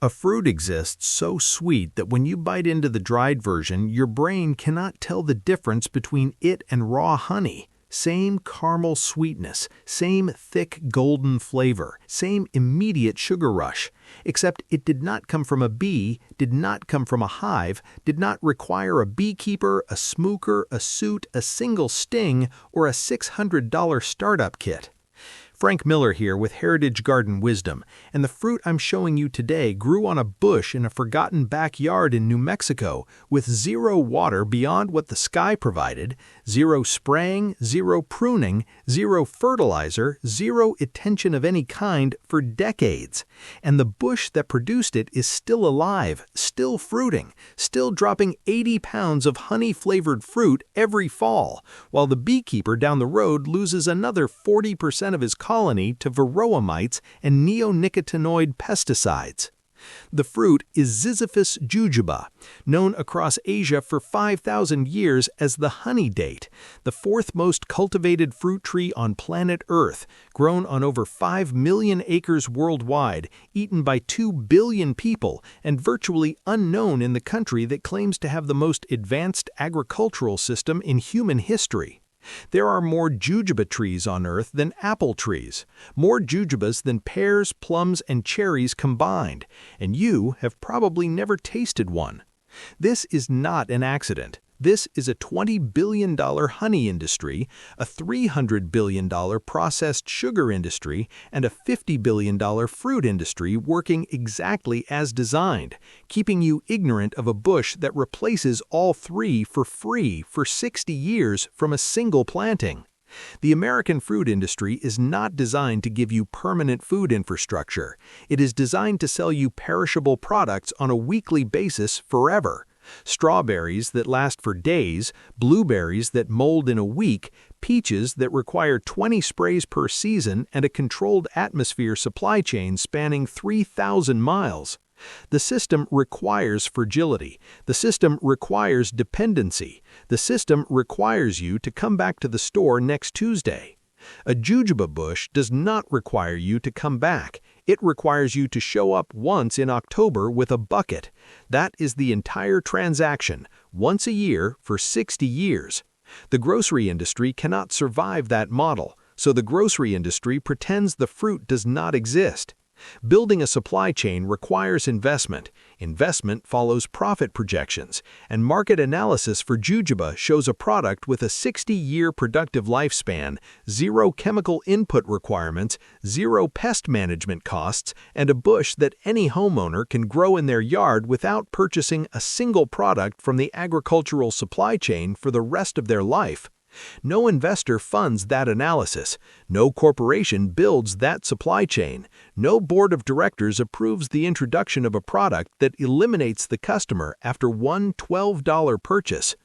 A fruit exists so sweet that when you bite into the dried version, your brain cannot tell the difference between it and raw honey. Same caramel sweetness, same thick golden flavor, same immediate sugar rush. Except it did not come from a bee, did not come from a hive, did not require a beekeeper, a smooker, a suit, a single sting, or a $600 startup kit. Frank Miller here with Heritage Garden Wisdom, and the fruit I'm showing you today grew on a bush in a forgotten backyard in New Mexico with zero water beyond what the sky provided, zero spraying, zero pruning, zero fertilizer, zero attention of any kind for decades. And the bush that produced it is still alive, still fruiting, still dropping 80 pounds of honey-flavored fruit every fall, while the beekeeper down the road loses another 40% of his colony to varroa mites and neonicotinoid pesticides. The fruit is Ziziphus jujuba, known across Asia for 5,000 years as the honey date, the fourth most cultivated fruit tree on planet Earth, grown on over 5 million acres worldwide, eaten by 2 billion people, and virtually unknown in the country that claims to have the most advanced agricultural system in human history. There are more jujuba trees on Earth than apple trees, more jujubas than pears, plums, and cherries combined, and you have probably never tasted one. This is not an accident. This is a $20 billion honey industry, a $300 billion processed sugar industry, and a $50 billion fruit industry working exactly as designed, keeping you ignorant of a bush that replaces all three for free for 60 years from a single planting. The American fruit industry is not designed to give you permanent food infrastructure. It is designed to sell you perishable products on a weekly basis forever. Strawberries that last for days, blueberries that mold in a week, peaches that require 20 sprays per season, and a controlled atmosphere supply chain spanning 3,000 miles. The system requires fragility. The system requires dependency. The system requires you to come back to the store next Tuesday. A jujuba bush does not require you to come back. It requires you to show up once in October with a bucket. That is the entire transaction, once a year for 60 years. The grocery industry cannot survive that model, so the grocery industry pretends the fruit does not exist. Building a supply chain requires investment. Investment follows profit projections, and market analysis for jujuba shows a product with a 60-year productive lifespan, zero chemical input requirements, zero pest management costs, and a bush that any homeowner can grow in their yard without purchasing a single product from the agricultural supply chain for the rest of their life. No investor funds that analysis. No corporation builds that supply chain. No board of directors approves the introduction of a product that eliminates the customer after one $12 purchase.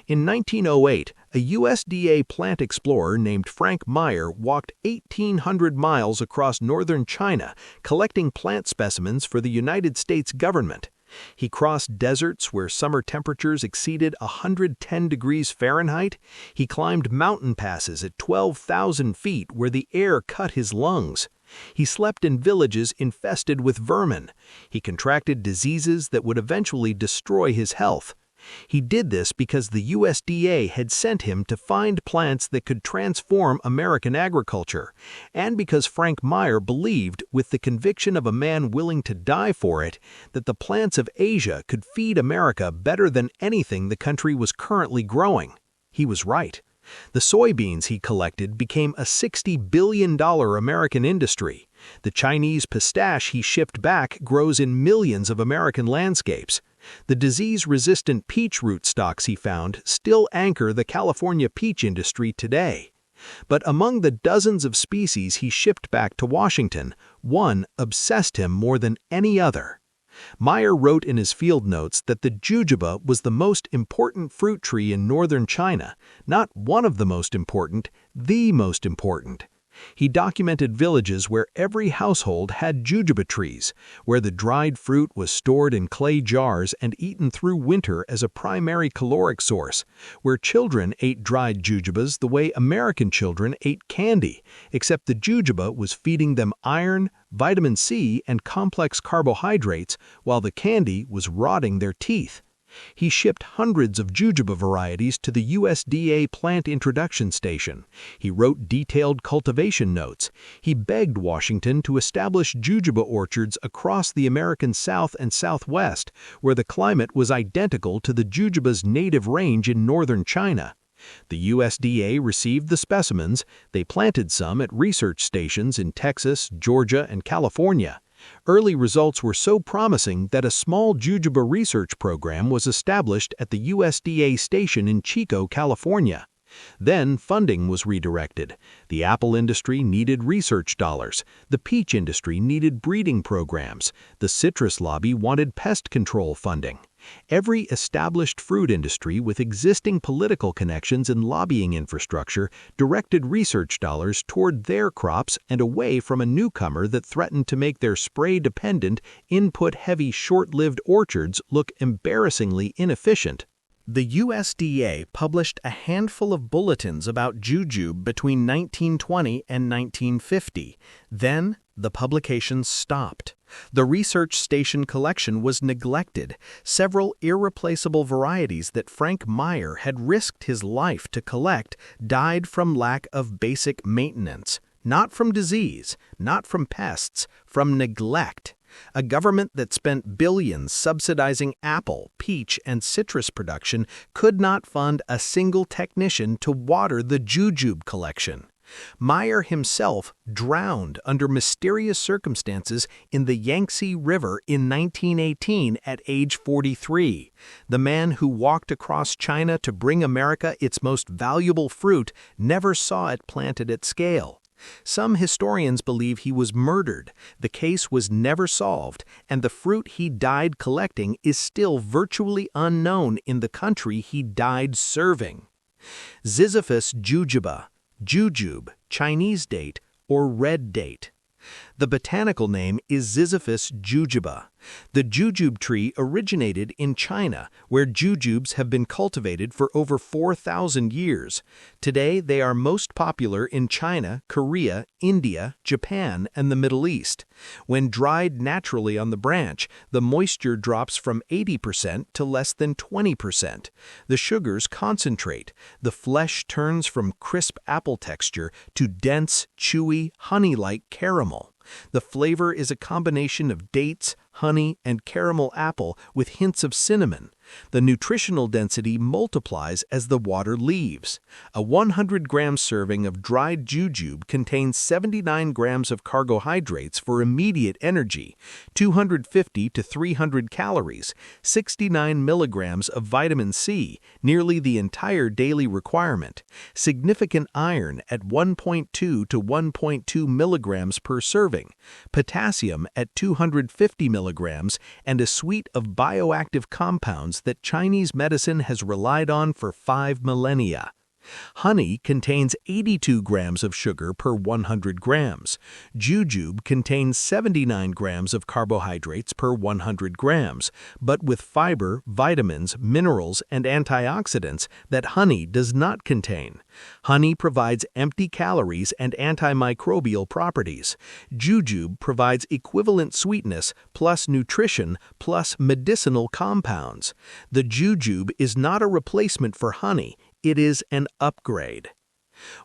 In 1908, a USDA plant explorer named Frank Meyer walked 1,800 miles across northern China collecting plant specimens for the United States government. He crossed deserts where summer temperatures exceeded 110 degrees Fahrenheit. He climbed mountain passes at 12,000 feet where the air cut his lungs. He slept in villages infested with vermin. He contracted diseases that would eventually destroy his health. He did this because the USDA had sent him to find plants that could transform American agriculture, and because Frank Meyer believed, with the conviction of a man willing to die for it, that the plants of Asia could feed America better than anything the country was currently growing. He was right. The soybeans he collected became a $60 billion American industry. The Chinese pistache he shipped back grows in millions of American landscapes. The disease-resistant peach rootstocks he found still anchor the California peach industry today. But among the dozens of species he shipped back to Washington, one obsessed him more than any other. Meyer wrote in his field notes that the jujuba was the most important fruit tree in northern China, not one of the most important, the most important. He documented villages where every household had jujuba trees, where the dried fruit was stored in clay jars and eaten through winter as a primary caloric source, where children ate dried jujubas the way American children ate candy, except the jujuba was feeding them iron, vitamin C, and complex carbohydrates, while the candy was rotting their teeth. He shipped hundreds of jujuba varieties to the USDA Plant Introduction Station. He wrote detailed cultivation notes. He begged Washington to establish jujuba orchards across the American South and Southwest, where the climate was identical to the jujuba's native range in northern China. The USDA received the specimens. They planted some at research stations in Texas, Georgia, and California. Early results were so promising that a small jujuba research program was established at the USDA station in Chico, California. Then funding was redirected. The apple industry needed research dollars. The peach industry needed breeding programs. The citrus lobby wanted pest control funding. Every established fruit industry with existing political connections and lobbying infrastructure directed research dollars toward their crops and away from a newcomer that threatened to make their spray-dependent, input-heavy, short-lived orchards look embarrassingly inefficient. The USDA published a handful of bulletins about jujube between 1920 and 1950. Then, the publications stopped. The research station collection was neglected. Several irreplaceable varieties that Frank Meyer had risked his life to collect died from lack of basic maintenance. Not from disease, not from pests, from neglect. A government that spent billions subsidizing apple, peach, and citrus production could not fund a single technician to water the jujube collection. Meyer himself drowned under mysterious circumstances in the Yangtze River in 1918 at age 43. The man who walked across China to bring America its most valuable fruit never saw it planted at scale. Some historians believe he was murdered. The case was never solved, and the fruit he died collecting is still virtually unknown in the country he died serving. Ziziphus jujuba, jujube, Chinese date, or red date. The botanical name is Ziziphus jujuba. The jujube tree originated in China, where jujubes have been cultivated for over 4,000 years. Today, they are most popular in China, Korea, India, Japan, and the Middle East. When dried naturally on the branch, the moisture drops from 80% to less than 20%. The sugars concentrate. The flesh turns from crisp apple texture to dense, chewy, honey-like caramel. The flavor is a combination of dates, honey, and caramel apple with hints of cinnamon. The nutritional density multiplies as the water leaves. A 100-gram serving of dried jujube contains 79 grams of carbohydrates for immediate energy, 250 to 300 calories, 69 milligrams of vitamin C, nearly the entire daily requirement, significant iron at 1.2 to 1.2 milligrams per serving, potassium at 250 milligrams, and a suite of bioactive compounds that Chinese medicine has relied on for 5 millennia. Honey contains 82 grams of sugar per 100 grams. Jujube contains 79 grams of carbohydrates per 100 grams, but with fiber, vitamins, minerals, and antioxidants that honey does not contain. Honey provides empty calories and antimicrobial properties. Jujube provides equivalent sweetness plus nutrition plus medicinal compounds. The jujube is not a replacement for honey. It is an upgrade.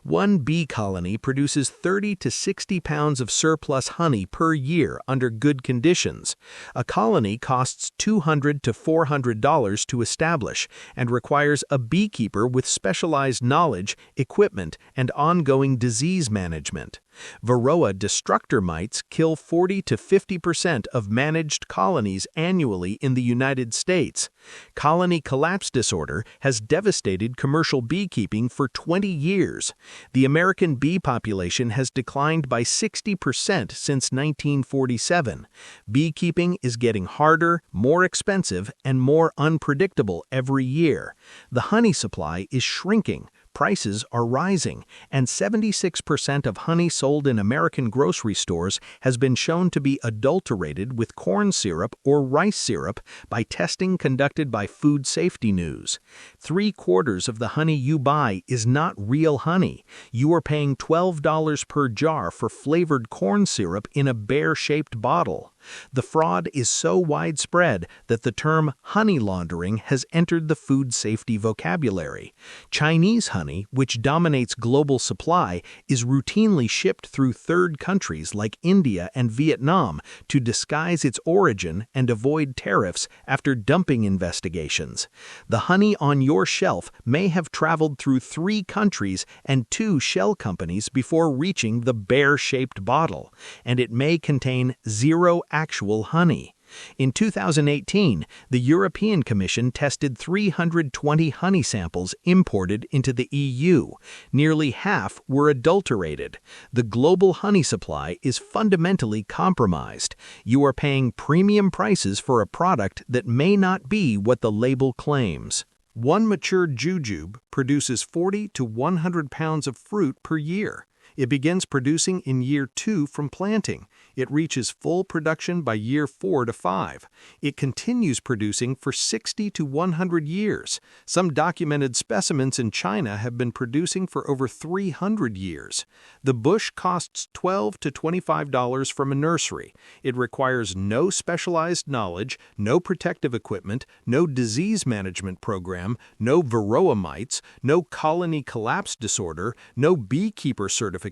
One bee colony produces 30 to 60 pounds of surplus honey per year under good conditions. A colony costs $200 to $400 to establish and requires a beekeeper with specialized knowledge, equipment, and ongoing disease management. Varroa destructor mites kill 40 to 50% of managed colonies annually in the United States. Colony collapse disorder has devastated commercial beekeeping for 20 years. The American bee population has declined by 60% since 1947. Beekeeping is getting harder, more expensive, and more unpredictable every year. The honey supply is shrinking. prices are rising, and 76% of honey sold in American grocery stores has been shown to be adulterated with corn syrup or rice syrup by testing conducted by Food Safety News. 3/4 of the honey you buy is not real honey. You are paying $12 per jar for flavored corn syrup in a bear-shaped bottle. The fraud is so widespread that the term honey laundering has entered the food safety vocabulary. Chinese honey, which dominates global supply, is routinely shipped through third countries like India and Vietnam to disguise its origin and avoid tariffs after dumping investigations. The honey on your shelf may have traveled through 3 countries and 2 shell companies before reaching the bear-shaped bottle, and it may contain 0 actual honey. In 2018, the European Commission tested 320 honey samples imported into the EU. Nearly half were adulterated. The global honey supply is fundamentally compromised. You are paying premium prices for a product that may not be what the label claims. One mature jujube produces 40 to 100 pounds of fruit per year. It begins producing in year 2 from planting. It reaches full production by year 4 to 5. It continues producing for 60 to 100 years. Some documented specimens in China have been producing for over 300 years. The bush costs $12 to $25 from a nursery. It requires no specialized knowledge, no protective equipment, no disease management program, no varroa mites, no colony collapse disorder, no beekeeper certification,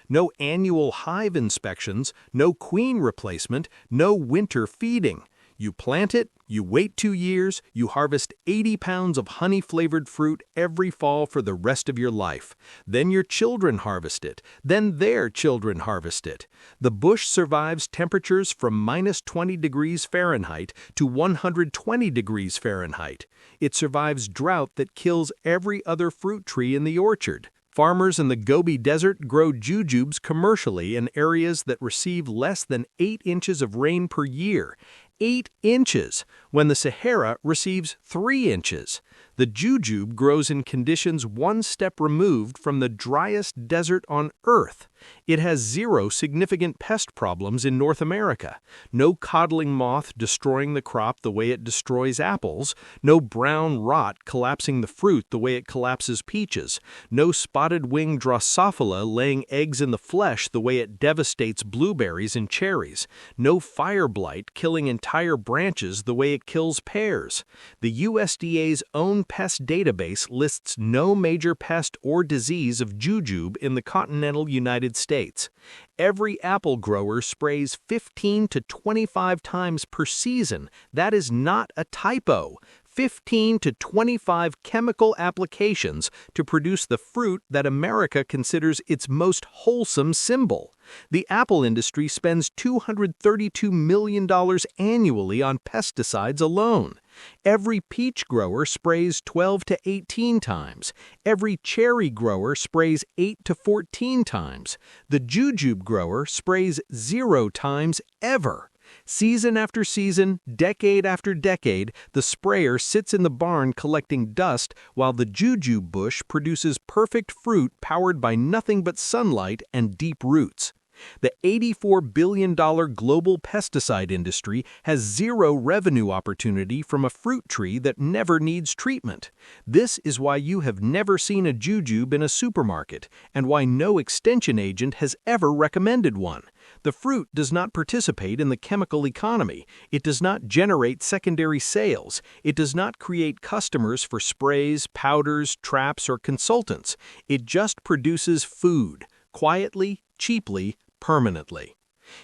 no annual hive inspections, no queen replacement, no winter feeding. You plant it, you wait 2 years, you harvest 80 pounds of honey-flavored fruit every fall for the rest of your life. Then your children harvest it. Then their children harvest it. The bush survives temperatures from -20 degrees Fahrenheit to 120 degrees Fahrenheit. It survives drought that kills every other fruit tree in the orchard. Farmers in the Gobi Desert grow jujubes commercially in areas that receive less than 8 inches of rain per year. 8 inches, when the Sahara receives 3 inches. The jujube grows in conditions 1 step removed from the driest desert on Earth. It has 0 significant pest problems in North America. No codling moth destroying the crop the way it destroys apples. No brown rot collapsing the fruit the way it collapses peaches. No spotted-winged Drosophila laying eggs in the flesh the way it devastates blueberries and cherries. No fire blight killing entire branches the way it kills pears. The USDA's own pest database lists no major pest or disease of jujube in the continental United States. Every apple grower sprays 15 to 25 times per season. That is not a typo. 15 to 25 chemical applications to produce the fruit that America considers its most wholesome symbol. The apple industry spends $232 million annually on pesticides alone. Every peach grower sprays 12 to 18 times. Every cherry grower sprays 8 to 14 times. The jujube grower sprays 0 times ever. Season after season, decade after decade, the sprayer sits in the barn collecting dust while the jujube bush produces perfect fruit powered by nothing but sunlight and deep roots. The $84 billion global pesticide industry has 0 revenue opportunity from a fruit tree that never needs treatment. This is why you have never seen a jujube in a supermarket, and why no extension agent has ever recommended one. The fruit does not participate in the chemical economy. It does not generate secondary sales. It does not create customers for sprays, powders, traps, or consultants. It just produces food, quietly, cheaply, permanently.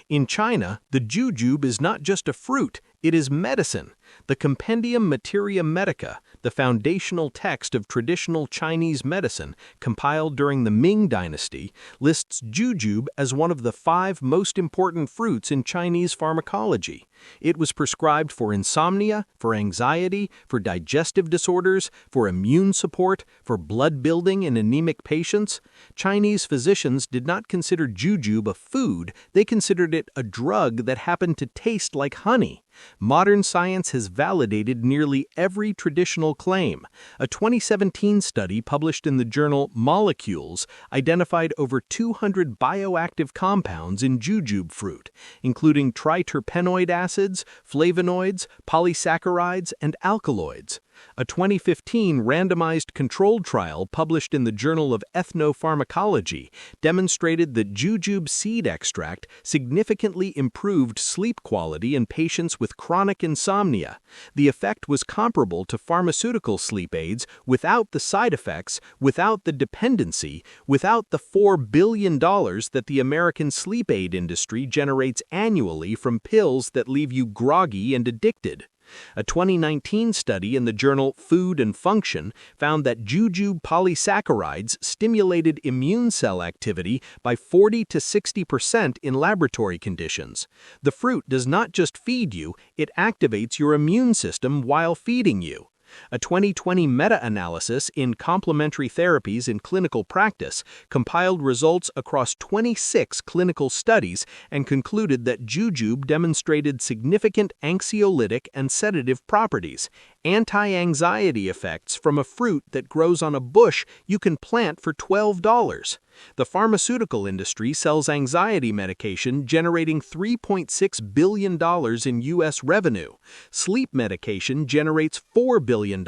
In China, the jujube is not just a fruit, it is medicine. The Compendium Materia Medica, the foundational text of traditional Chinese medicine, compiled during the Ming Dynasty, lists jujube as one of the 5 most important fruits in Chinese pharmacology. It was prescribed for insomnia, for anxiety, for digestive disorders, for immune support, for blood building in anemic patients. Chinese physicians did not consider jujube a food, they considered it a drug that happened to taste like honey. Modern science has validated nearly every traditional claim. A 2017 study published in the journal Molecules identified over 200 bioactive compounds in jujube fruit, including triterpenoid acids, flavonoids, polysaccharides, and alkaloids. A 2015 randomized controlled trial published in the Journal of Ethnopharmacology demonstrated that jujube seed extract significantly improved sleep quality in patients with chronic insomnia. The effect was comparable to pharmaceutical sleep aids without the side effects, without the dependency, without the $4 billion that the American sleep aid industry generates annually from pills that leave you groggy and addicted. A 2019 study in the journal Food and Function found that jujube polysaccharides stimulated immune cell activity by 40 to 60% in laboratory conditions. The fruit does not just feed you, it activates your immune system while feeding you. A 2020 meta-analysis in Complementary Therapies in Clinical Practice compiled results across 26 clinical studies and concluded that jujube demonstrated significant anxiolytic and sedative properties, anti-anxiety effects from a fruit that grows on a bush you can plant for $12. The pharmaceutical industry sells anxiety medication generating $3.6 billion in U.S. revenue. Sleep medication generates $4 billion.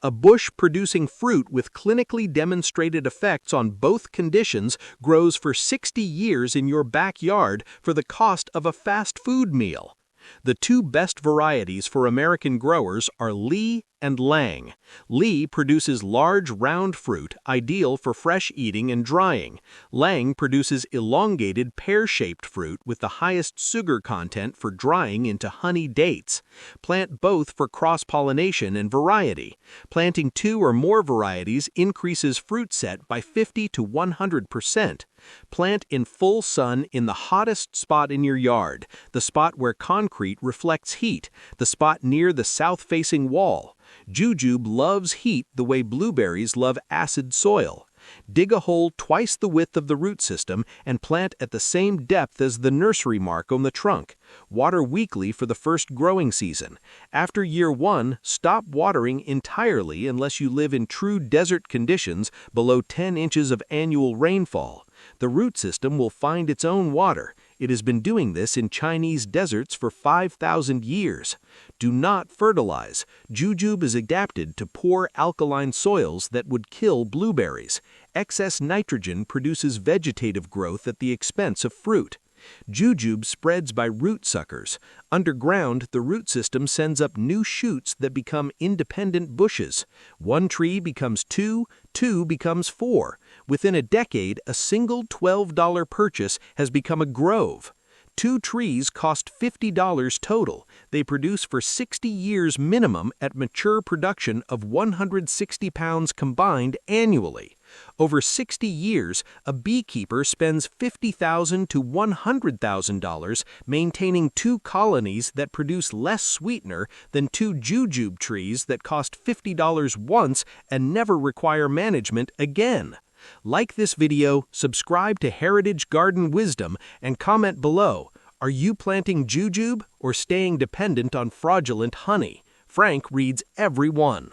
A bush-producing fruit with clinically demonstrated effects on both conditions grows for 60 years in your backyard for the cost of a fast food meal. The two best varieties for American growers are Lee and Lang. Lee produces large, round fruit, ideal for fresh eating and drying. Lang produces elongated, pear-shaped fruit with the highest sugar content for drying into honey dates. Plant both for cross-pollination and variety. Planting 2 or more varieties increases fruit set by 50 to 100%. Plant in full sun in the hottest spot in your yard, the spot where concrete reflects heat, the spot near the south-facing wall. Jujube loves heat the way blueberries love acid soil. Dig a hole twice the width of the root system and plant at the same depth as the nursery mark on the trunk. Water weekly for the first growing season. After year 1, stop watering entirely unless you live in true desert conditions below 10 inches of annual rainfall. The root system will find its own water. It has been doing this in Chinese deserts for 5,000 years. Do not fertilize. Jujube is adapted to poor alkaline soils that would kill blueberries. Excess nitrogen produces vegetative growth at the expense of fruit. Jujube spreads by root suckers. Underground, the root system sends up new shoots that become independent bushes. 1 tree becomes 2, 2 becomes 4. Within a decade, a single $12 purchase has become a grove. 2 trees cost $50 total. They produce for 60 years minimum at mature production of 160 pounds combined annually. Over 60 years, a beekeeper spends $50,000 to $100,000 maintaining 2 colonies that produce less sweetener than 2 jujube trees that cost $50 once and never require management again. Like this video, subscribe to Heritage Garden Wisdom, and comment below. Are you planting jujube or staying dependent on fraudulent honey? Frank reads every one.